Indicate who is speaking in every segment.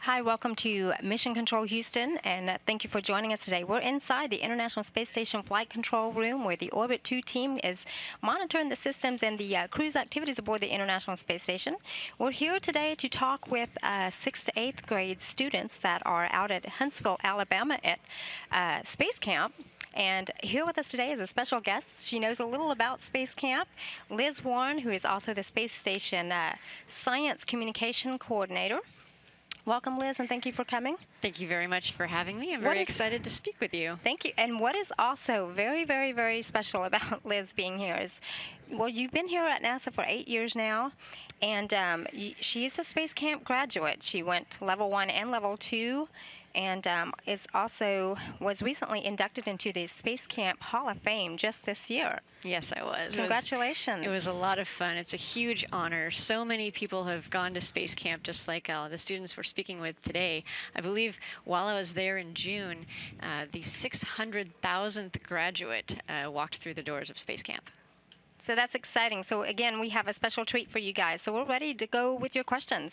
Speaker 1: Hi, welcome to Mission Control Houston, and thank you for joining us today. We're inside the International Space Station Flight Control Room where the Orbit 2 team is monitoring the systems and the cruise activities aboard the International Space Station. We're here today to talk with 6th to 8th grade students that are out at Huntsville, Alabama at Space Camp. And here with us today is a special guest. She knows a little about Space Camp, Liz Warren, who is also the Space Station Science Communication Coordinator. Welcome, Liz, and thank you for coming.
Speaker 2: Thank you very much for having me. I'm very excited to speak with you.
Speaker 1: Thank you. And what is also very, very, very special about Liz being here is, well, you've been here at NASA for 8 years now, and she's a Space Camp graduate. She went level 1 and level 2, and was recently inducted into the Space Camp Hall of Fame just this year.
Speaker 2: Yes, I was.
Speaker 1: Congratulations.
Speaker 2: It was a lot of fun. It's a huge honor. So many people have gone to Space Camp, just like the students we're speaking with today. I believe while I was there in June, the 600,000th graduate walked through the doors of Space Camp.
Speaker 1: So that's exciting. So again, we have a special treat for you guys. So we're ready to go with your questions.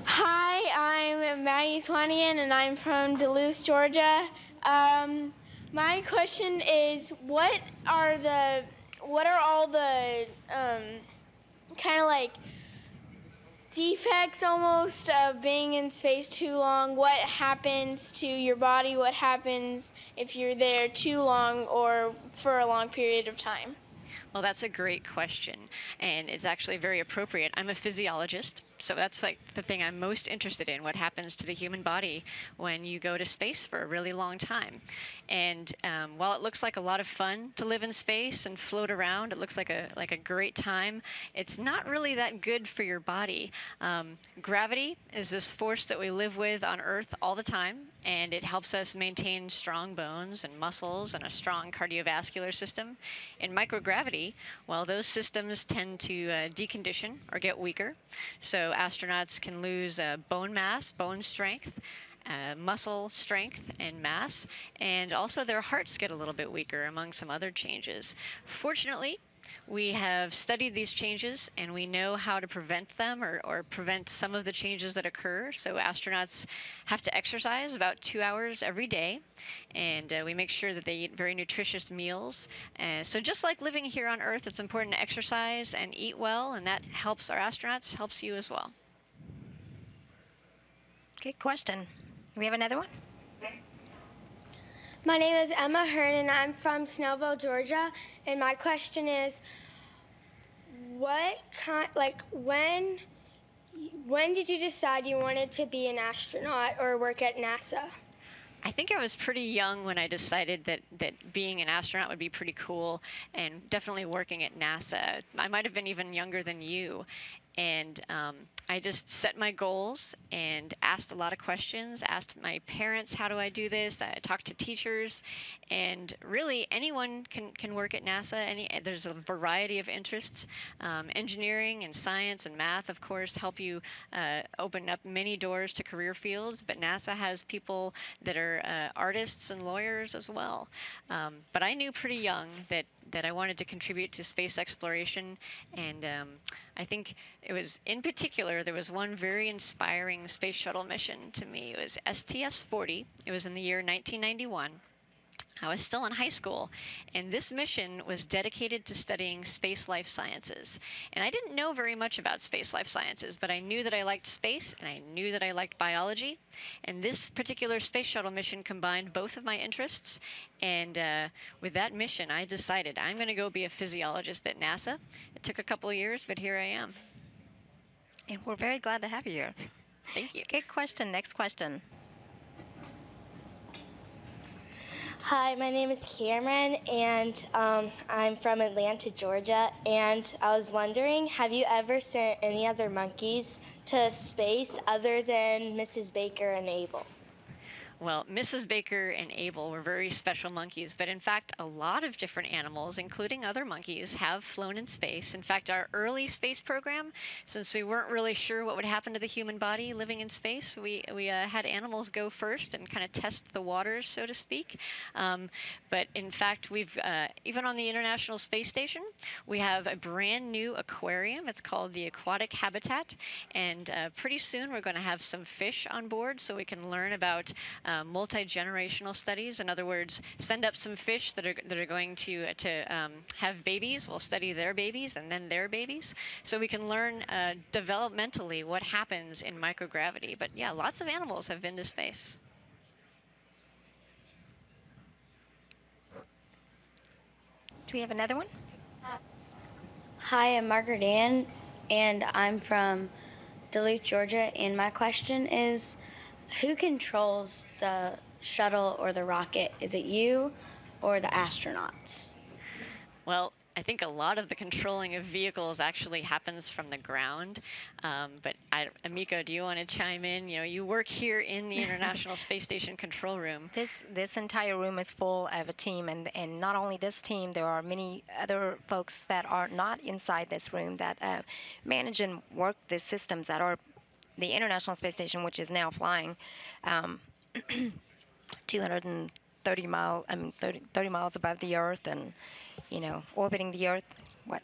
Speaker 3: Hi, I'm Maggie Swanian, and I'm from Duluth, Georgia. My question is, what are all the kind of like defects almost of being in space too long? What happens to your body? What happens if you're there too long or for a long period of time?
Speaker 2: Well, that's a great question, and it's actually very appropriate. I'm a physiologist, so that's like the thing I'm most interested in, what happens to the human body when you go to space for a really long time. And while it looks like a lot of fun to live in space and float around, it looks like a great time, it's not really that good for your body. Gravity is this force that we live with on Earth all the time, and it helps us maintain strong bones and muscles and a strong cardiovascular system. In microgravity, well, those systems tend to decondition or get weaker. So astronauts can lose bone mass, bone strength, muscle strength and mass, and also their hearts get a little bit weaker, among some other changes. Fortunately, we have studied these changes, and we know how to prevent them or prevent some of the changes that occur. So astronauts have to exercise about 2 hours every day, and we make sure that they eat very nutritious meals. So just like living here on Earth, it's important to exercise and eat well, and that helps our astronauts, helps you as well.
Speaker 1: Good question. We have another one?
Speaker 3: My name is Emma Hearn, and I'm from Snellville, Georgia. And my question is, when did you decide you wanted to be an astronaut or work at NASA?
Speaker 2: I think I was pretty young when I decided that being an astronaut would be pretty cool, and definitely working at NASA. I might have been even younger than you. And I just set my goals and asked a lot of questions, asked my parents, how do I do this? I talked to teachers, and really anyone can work at NASA. There's a variety of interests. Engineering and science and math, of course, help you open up many doors to career fields, but NASA has people that are artists and lawyers as well. But I knew pretty young that I wanted to contribute to space exploration, and I think it was, in particular, there was one very inspiring space shuttle mission to me. It was STS-40. It was in the year 1991. I was still in high school, and this mission was dedicated to studying space life sciences. And I didn't know very much about space life sciences, but I knew that I liked space, and I knew that I liked biology. And this particular space shuttle mission combined both of my interests. And with that mission, I decided I'm going to go be a physiologist at NASA. It took a couple of years, but here I am.
Speaker 1: And we're very glad to have you here.
Speaker 2: Thank you.
Speaker 1: Good question. Next question.
Speaker 4: Hi, my name is Cameron, and I'm from Atlanta, Georgia. And I was wondering, have you ever sent any other monkeys to space other than Mrs. Baker and Abel?
Speaker 2: Well, Mrs. Baker and Abel were very special monkeys, but in fact, a lot of different animals, including other monkeys, have flown in space. In fact, our early space program, since we weren't really sure what would happen to the human body living in space, we had animals go first and kind of test the waters, so to speak. But in fact, we've even on the International Space Station, we have a brand new aquarium. It's called the Aquatic Habitat, and pretty soon we're going to have some fish on board, so we can learn about multi-generational studies. In other words, send up some fish that are going to have babies. We'll study their babies and then their babies, so we can learn developmentally what happens in microgravity. But yeah, lots of animals have been to space.
Speaker 1: Do we have another one?
Speaker 5: Hi, I'm Margaret Ann, and I'm from Duluth, Georgia. And my question is, who controls the shuttle or the rocket? Is it you or the astronauts?
Speaker 2: Well, I think a lot of the controlling of vehicles actually happens from the ground. But Amiko, do you want to chime in? You know, you work here in the International Space Station control room.
Speaker 1: This entire room is full of a team, and not only this team, there are many other folks that are not inside this room that manage and work the systems that are the International Space Station, which is now flying 230 miles above the Earth, and orbiting the Earth.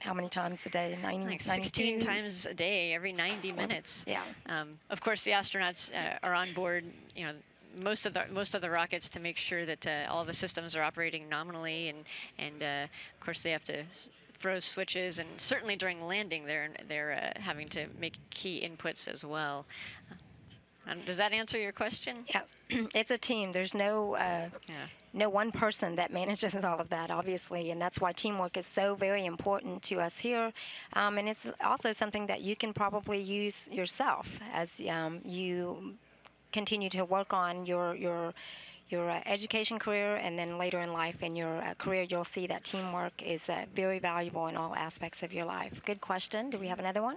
Speaker 1: How many times a day?
Speaker 2: Like 16 times a day, every 90 minutes.
Speaker 1: Yeah.
Speaker 2: Of course, the astronauts are on board. Most of the rockets to make sure that all the systems are operating nominally, and of course they have to throw switches, and certainly during landing they're having to make key inputs as well. Does that answer your question?
Speaker 1: Yeah, it's a team. There's no one person that manages all of that, obviously, and that's why teamwork is so very important to us here. And it's also something that you can probably use yourself as you continue to work on your education career, and then later in life in your career, you'll see that teamwork is very valuable in all aspects of your life. Good question. Do we have another one?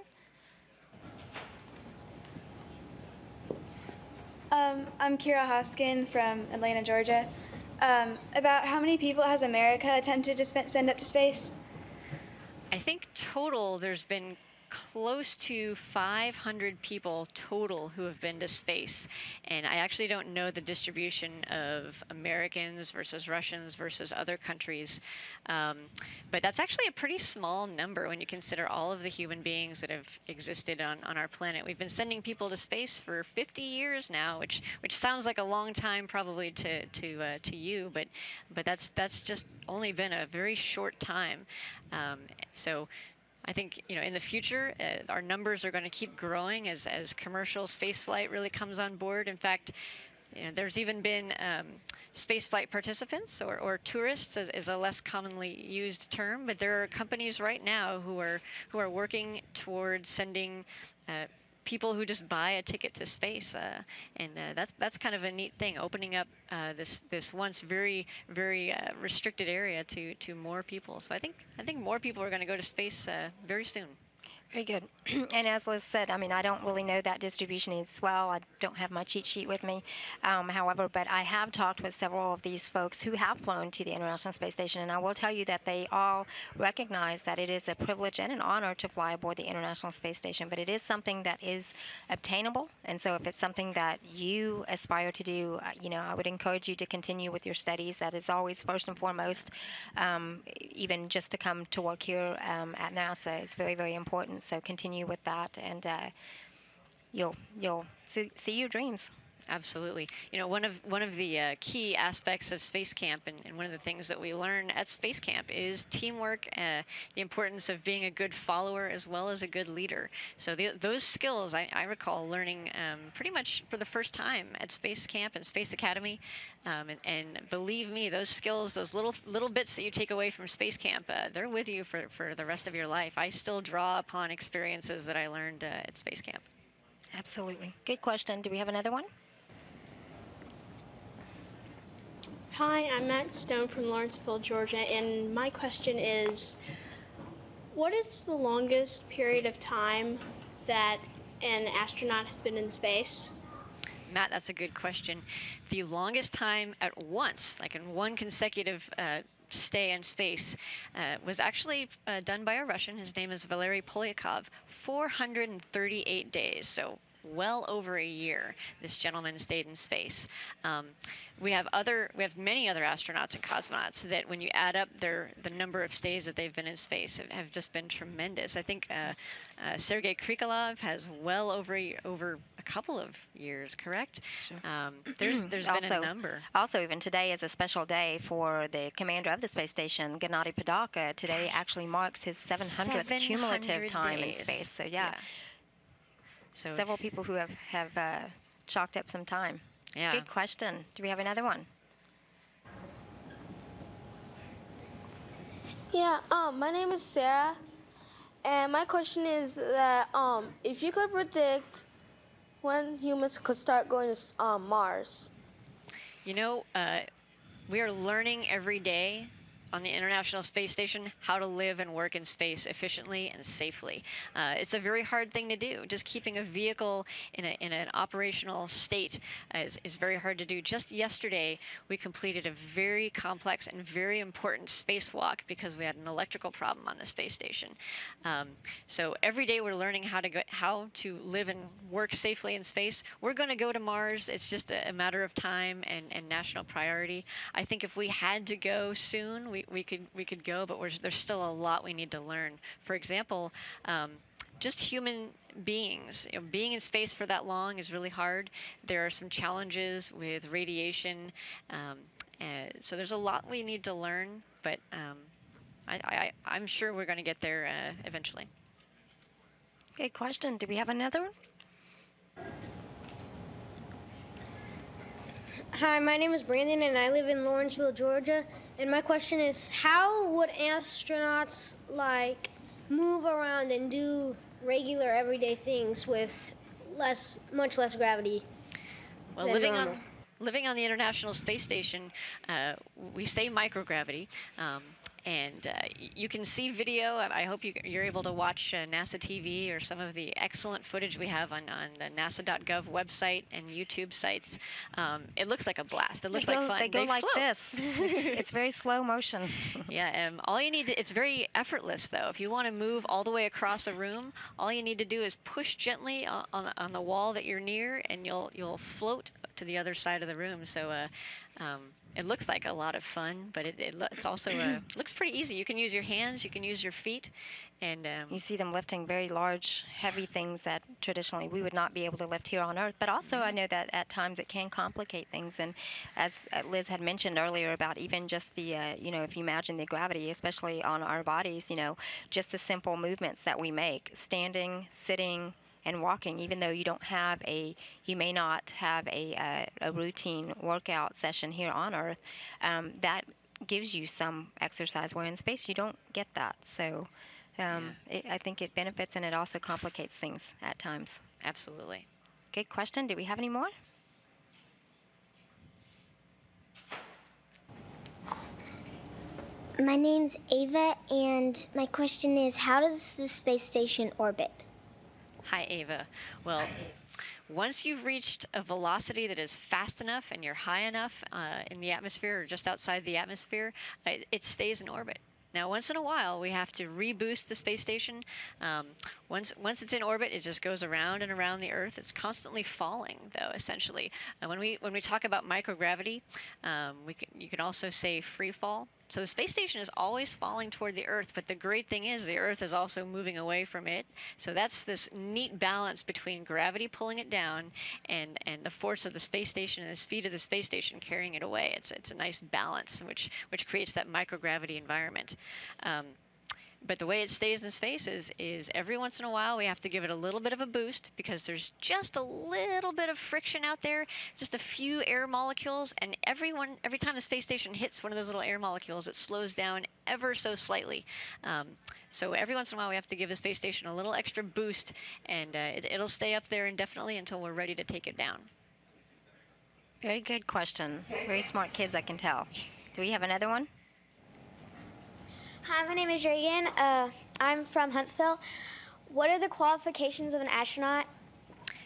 Speaker 6: I'm Kira Hoskin from Atlanta, Georgia. About how many people has America attempted to send up to space?
Speaker 2: I think total there's been close to 500 people total who have been to space, and I actually don't know the distribution of Americans versus Russians versus other countries, but that's actually a pretty small number when you consider all of the human beings that have existed on our planet. We've been sending people to space for 50 years now, which sounds like a long time probably to you, but that's just only been a very short time. So I think in the future our numbers are going to keep growing as commercial spaceflight really comes on board. In fact, there's even been spaceflight participants or tourists is a less commonly used term, but there are companies right now who are working towards sending people who just buy a ticket to space, and that's kind of a neat thing, opening up this once very restricted area to more people. So I think more people are going to go to space very soon.
Speaker 1: Very good. And as Liz said, I mean, I don't really know that distribution as well. I don't have my cheat sheet with me. However, but I have talked with several of these folks who have flown to the International Space Station, and I will tell you that they all recognize that it is a privilege and an honor to fly aboard the International Space Station, but it is something that is obtainable. And so if it's something that you aspire to do, I would encourage you to continue with your studies. That is always first and foremost. Even just to come to work here at NASA is very, very important. So continue with that, and you'll see your dreams.
Speaker 2: Absolutely. One of the key aspects of Space Camp, and one of the things that we learn at Space Camp is teamwork, the importance of being a good follower as well as a good leader. So those skills I recall learning pretty much for the first time at Space Camp and Space Academy, and believe me, those skills, those little bits that you take away from Space Camp, they're with you for the rest of your life. I still draw upon experiences that I learned at Space Camp.
Speaker 1: Absolutely. Good question. Do we have another one?
Speaker 7: Hi, I'm Matt Stone from Lawrenceville, Georgia, and my question is, what is the longest period of time that an astronaut has been in space?
Speaker 2: Matt, that's a good question. The longest time at once, like in one consecutive stay in space, was actually done by a Russian. His name is Valery Polyakov, 438 days. So well over a year, this gentleman stayed in space. We have many other astronauts and cosmonauts that, when you add up the number of stays that they've been in space, have just been tremendous. I think Sergei Krikalev has well over a couple of years, correct?
Speaker 1: Sure.
Speaker 2: There's been a number.
Speaker 1: Also, even today is a special day for the commander of the space station, Gennady Padalka. Today actually marks his 700th cumulative time in space. So yeah. So several people who have chalked up some time.
Speaker 2: Yeah.
Speaker 1: Good question. Do we have another one?
Speaker 3: Yeah, my name is Sarah, and my question is that if you could predict when humans could start going to Mars.
Speaker 2: You know, we are learning every day on the International Space Station how to live and work in space efficiently and safely. It's a very hard thing to do. Just keeping a vehicle in an operational state is very hard to do. Just yesterday, we completed a very complex and very important spacewalk because we had an electrical problem on the space station. So every day we're learning how to live and work safely in space. We're going to go to Mars. It's just a matter of time and national priority. I think if we had to go soon, we could go, but there's still a lot we need to learn. For example, just human beings, being in space for that long is really hard. There are some challenges with radiation, so there's a lot we need to learn. But I'm sure we're going to get there eventually.
Speaker 1: Good question. Do we have another one?
Speaker 8: Hi, my name is Brandon, and I live in Lawrenceville, Georgia. And my question is, how would astronauts move around and do regular everyday things with much less gravity?
Speaker 2: Well, living on the International Space Station, we say microgravity. And you can see video. I hope you're able to watch NASA TV or some of the excellent footage we have on the NASA.gov website and YouTube sites. It looks like a blast. It looks like fun.
Speaker 1: They go like
Speaker 2: float.
Speaker 1: this. It's very slow motion.
Speaker 2: Yeah. All you need it's very effortless, though. If you want to move all the way across a room, all you need to do is push gently on the wall that you're near, and you'll float to the other side of the room. So it looks like a lot of fun, but it's also looks pretty easy. You can use your hands, you can use your feet, and
Speaker 1: you see them lifting very large, heavy things that traditionally we would not be able to lift here on Earth. But also, I know that at times it can complicate things. And as Liz had mentioned earlier about even just the, if you imagine the gravity, especially on our bodies, just the simple movements that we make, standing, sitting, and walking, even though you may not have a routine workout session here on Earth, that gives you some exercise, where in space you don't get that. So I think it benefits, and it also complicates things at times.
Speaker 2: Absolutely.
Speaker 1: Good question. Do we have any more?
Speaker 9: My name's Ava, and my question is, how does the space station orbit?
Speaker 2: Hi, Ava. Well, once you've reached a velocity that is fast enough and you're high enough in the atmosphere or just outside the atmosphere, it stays in orbit. Now, once in a while, we have to reboost the space station. Once it's in orbit, it just goes around and around the Earth. It's constantly falling, though, essentially. And when we talk about microgravity, you can also say free fall. So the space station is always falling toward the Earth, but the great thing is the Earth is also moving away from it. So that's this neat balance between gravity pulling it down and the force of the space station and the speed of the space station carrying it away. It's a nice balance which creates that microgravity environment. But the way it stays in space is every once in a while we have to give it a little bit of a boost because there's just a little bit of friction out there, just a few air molecules, and every time the space station hits one of those little air molecules, it slows down ever so slightly. So every once in a while we have to give the space station a little extra boost, and it'll stay up there indefinitely until we're ready to take it down.
Speaker 1: Very good question. Very smart kids, I can tell. Do we have another one?
Speaker 8: Hi, my name is Reagan. I'm from Huntsville. What are the qualifications of an astronaut?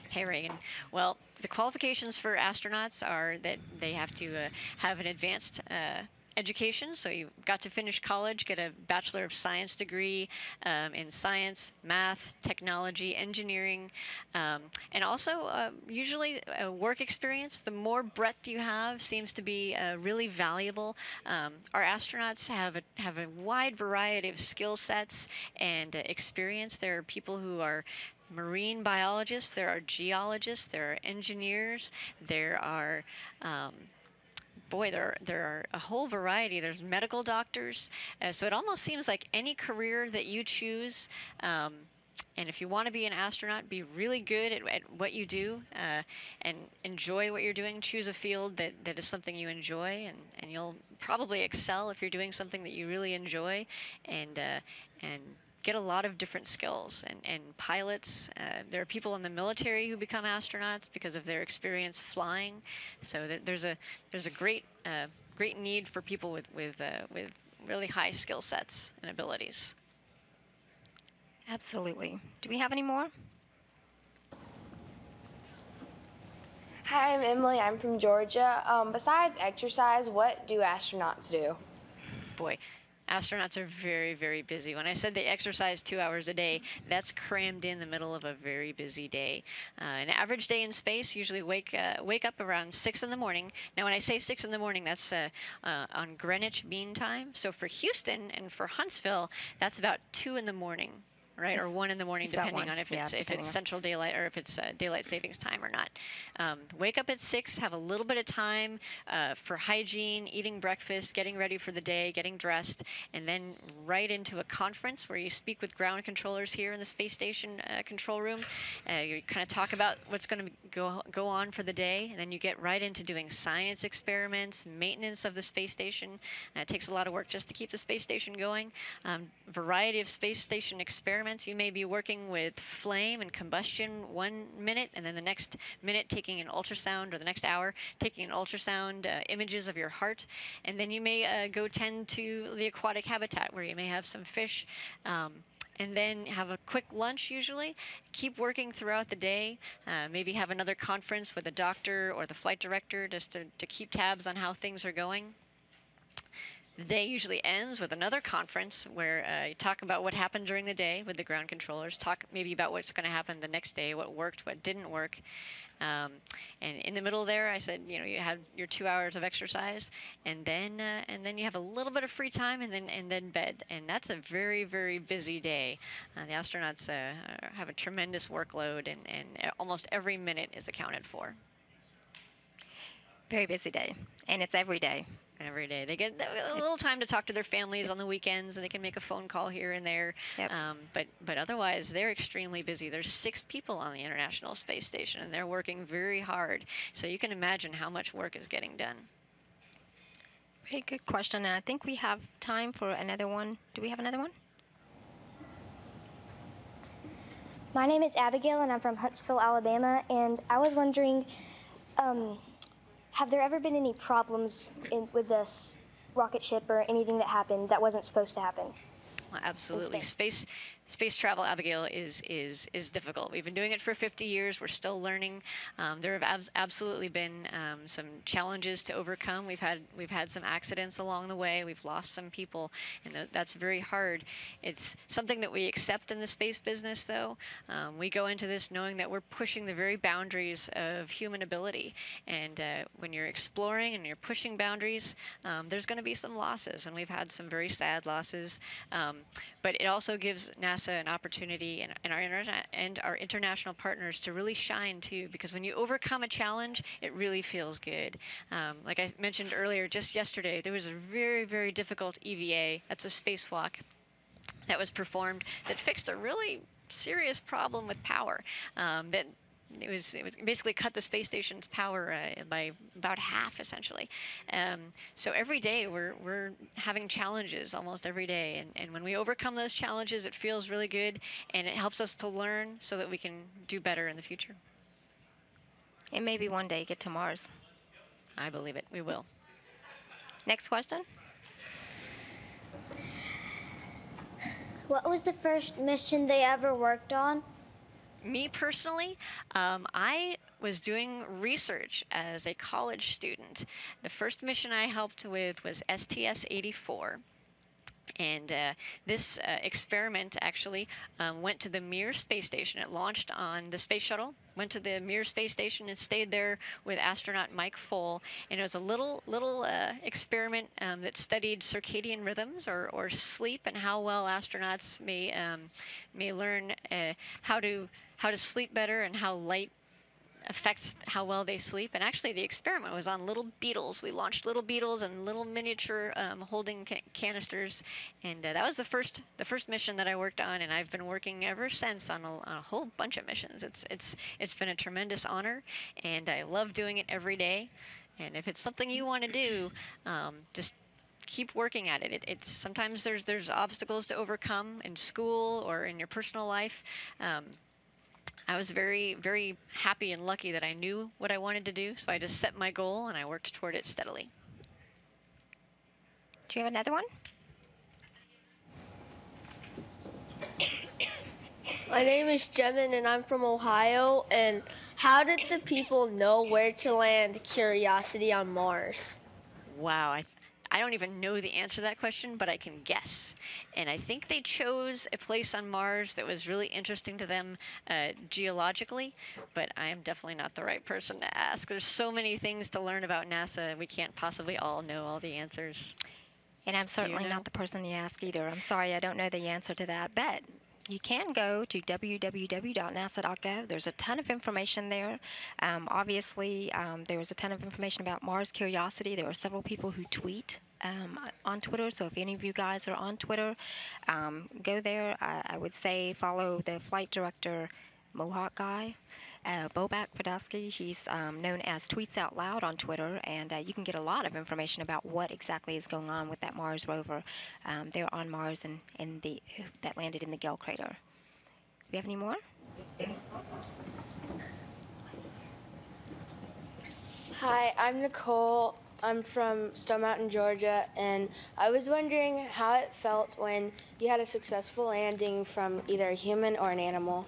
Speaker 2: Hey, Reagan. Well, the qualifications for astronauts are that they have to have an advanced education. So you got to finish college, get a Bachelor of Science degree in science, math, technology, engineering, and also usually work experience. The more breadth you have seems to be really valuable. Our astronauts have a wide variety of skill sets and experience. There are people who are marine biologists, there are geologists, there are engineers, there are there are a whole variety. There's medical doctors, so it almost seems like any career that you choose. And if you want to be an astronaut, be really good at what you do and enjoy what you're doing. Choose a field that is something you enjoy, and you'll probably excel if you're doing something that you really enjoy, and get a lot of different skills. And pilots, there are people in the military who become astronauts because of their experience flying. So there's a great great need for people with really high skill sets and abilities.
Speaker 1: Absolutely. Do we have any more?
Speaker 10: Hi, I'm Emily. I'm from Georgia. Besides exercise, what do astronauts do?
Speaker 2: Boy, astronauts are very, very busy. When I said they exercise 2 hours a day, that's crammed in the middle of a very busy day. An average day in space usually wake up around 6 in the morning. Now, when I say 6 in the morning, that's on Greenwich Mean Time. So for Houston and for Huntsville, that's about 2 in the morning. Right, or 1 in the morning, depending on if it's Central Daylight or if it's Daylight Savings Time or not. Wake up at 6, have a little bit of time for hygiene, eating breakfast, getting ready for the day, getting dressed, and then right into a conference where you speak with ground controllers here in the space station control room. You kind of talk about what's going to go on for the day, and then you get right into doing science experiments, maintenance of the space station. It takes a lot of work just to keep the space station going. Variety of space station experiments. You may be working with flame and combustion 1 minute, and then the next minute taking an ultrasound, or the next hour taking an ultrasound images of your heart. And then you may go tend to the aquatic habitat where you may have some fish. And then have a quick lunch usually. Keep working throughout the day. Maybe have another conference with a doctor or the flight director just to keep tabs on how things are going. The day usually ends with another conference where you talk about what happened during the day with the ground controllers, talk maybe about what's going to happen the next day, what worked, what didn't work. And in the middle there, I said, you have your 2 hours of exercise, and then you have a little bit of free time, and then bed. And that's a very, very busy day. The astronauts have a tremendous workload, and almost every minute is accounted for.
Speaker 1: Very busy day, and it's every day.
Speaker 2: Every day. They get a little time to talk to their families on the weekends, and they can make a phone call here and there.
Speaker 1: Yep.
Speaker 2: But otherwise, they're extremely busy. There's 6 people on the International Space Station, and they're working very hard. So you can imagine how much work is getting done.
Speaker 1: Very good question, and I think we have time for another one. Do we have another one?
Speaker 9: My name is Abigail, and I'm from Huntsville, Alabama, and I was wondering, have there ever been any problems with this rocket ship or anything that happened that wasn't supposed to happen?
Speaker 2: Well, absolutely. Space travel, Abigail, is difficult. We've been doing it for 50 years. We're still learning. There have absolutely been some challenges to overcome. We've had some accidents along the way. We've lost some people, and that's very hard. It's something that we accept in the space business, though. We go into this knowing that we're pushing the very boundaries of human ability. And when you're exploring and you're pushing boundaries, there's going to be some losses, and we've had some very sad losses. But it also gives NASA an opportunity and our international partners to really shine too, because when you overcome a challenge, it really feels good. Like I mentioned earlier, just yesterday, there was a very, very difficult EVA. That's a spacewalk that was performed that fixed a really serious problem with power. That it was basically cut the space station's power by about half, essentially. So every day we're having challenges almost every day, and when we overcome those challenges, it feels really good, and it helps us to learn so that we can do better in the future.
Speaker 1: And maybe one day get to Mars.
Speaker 2: I believe it. We will.
Speaker 1: Next question.
Speaker 8: What was the first mission they ever worked on?
Speaker 2: Me personally, I was doing research as a college student. The first mission I helped with was STS-84. And this experiment actually went to the Mir space station. It launched on the space shuttle, went to the Mir space station, and stayed there with astronaut Mike Foale. And it was a little experiment that studied circadian rhythms or sleep and how well astronauts may learn how to sleep better and how light affects how well they sleep. And actually, the experiment was on little beetles. We launched little beetles and little miniature holding canisters, and that was the first mission that I worked on. And I've been working ever since on a whole bunch of missions. It's been a tremendous honor, and I love doing it every day. And if it's something you want to do, just keep working at it. It's sometimes there's obstacles to overcome in school or in your personal life. I was very, very happy and lucky that I knew what I wanted to do, so I just set my goal and I worked toward it steadily.
Speaker 1: Do you have another one?
Speaker 11: My name is Jemin and I'm from Ohio. And how did the people know where to land Curiosity on Mars?
Speaker 2: Wow, I don't even know the answer to that question, but I can guess. And I think they chose a place on Mars that was really interesting to them geologically, but I am definitely not the right person to ask. There's so many things to learn about NASA, we can't possibly all know all the answers.
Speaker 1: And I'm certainly not the person to ask either. I'm sorry, I don't know the answer to that, but you can go to www.nasa.gov. There's a ton of information there. Obviously, there was a ton of information about Mars Curiosity. There are several people who tweet on Twitter, so if any of you guys are on Twitter, go there. I would say follow the flight director, Mohawk guy, Bobak Podolsky. He's known as Tweets Out Loud on Twitter, and you can get a lot of information about what exactly is going on with that Mars rover there on Mars and that landed in the Gale crater. Do we have any more?
Speaker 10: Hi, I'm Nicole. I'm from Stone Mountain, Georgia, and I was wondering how it felt when you had a successful landing from either a human or an animal,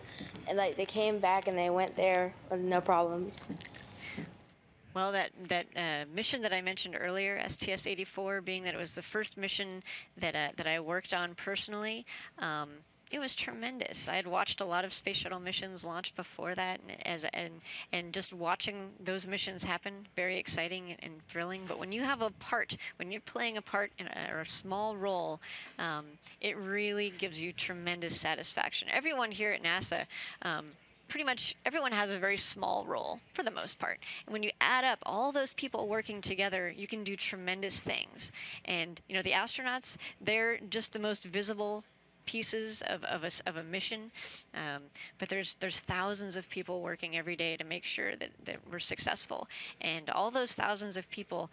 Speaker 10: and like they came back and they went there with no problems.
Speaker 2: Well, that mission that I mentioned earlier, STS-84, being that it was the first mission that I worked on personally, it was tremendous. I had watched a lot of space shuttle missions launched before that, and just watching those missions happen, very exciting and thrilling. But when you have a part, when you're playing a part or a small role, it really gives you tremendous satisfaction. Everyone here at NASA, pretty much everyone has a very small role for the most part. And when you add up all those people working together, you can do tremendous things. And you know, the astronauts, they're just the most visible pieces of a mission, but there's thousands of people working every day to make sure that we're successful, and all those thousands of people,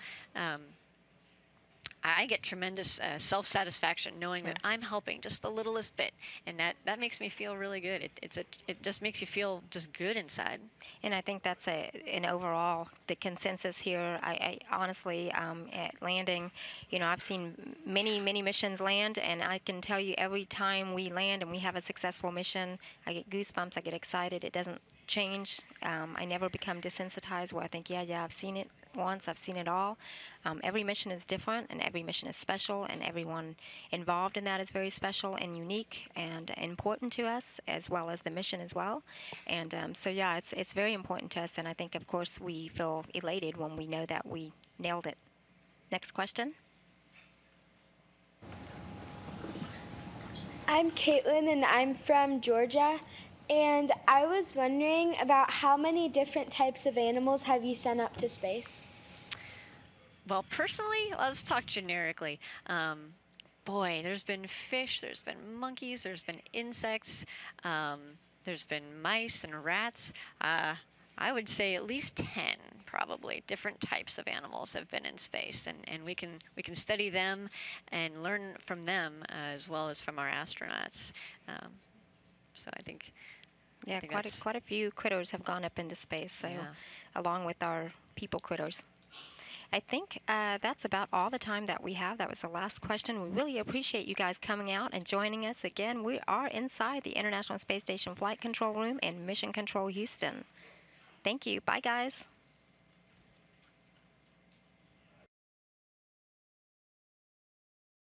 Speaker 2: I get tremendous self-satisfaction knowing that I'm helping just the littlest bit, and that makes me feel really good. It just makes you feel just good inside.
Speaker 1: And I think that's an overall the consensus here. I honestly at landing, you know, I've seen many missions land, and I can tell you every time we land and we have a successful mission, I get goosebumps. I get excited. It doesn't change. I never become desensitized where I think, yeah, I've seen it once, I've seen it all. Every mission is different, and every mission is special, and everyone involved in that is very special and unique and important to us, as well as the mission as well. And so yeah, it's very important to us, and I think of course we feel elated when we know that we nailed it. Next question.
Speaker 12: I'm Caitlin and I'm from Georgia, and I was wondering about how many different types of animals have you sent up to space?
Speaker 2: Well, personally, let's talk generically. Boy, there's been fish, there's been monkeys, there's been insects, there's been mice and rats. I would say at least 10, probably, different types of animals have been in space, and we can study them and learn from them as well as from our astronauts. So I think.
Speaker 1: Yeah, quite a few critters have gone up into space. So, along with our people critters. I think that's about all the time that we have. That was the last question. We really appreciate you guys coming out and joining us. Again, we are inside the International Space Station Flight Control Room in Mission Control Houston. Thank you. Bye, guys.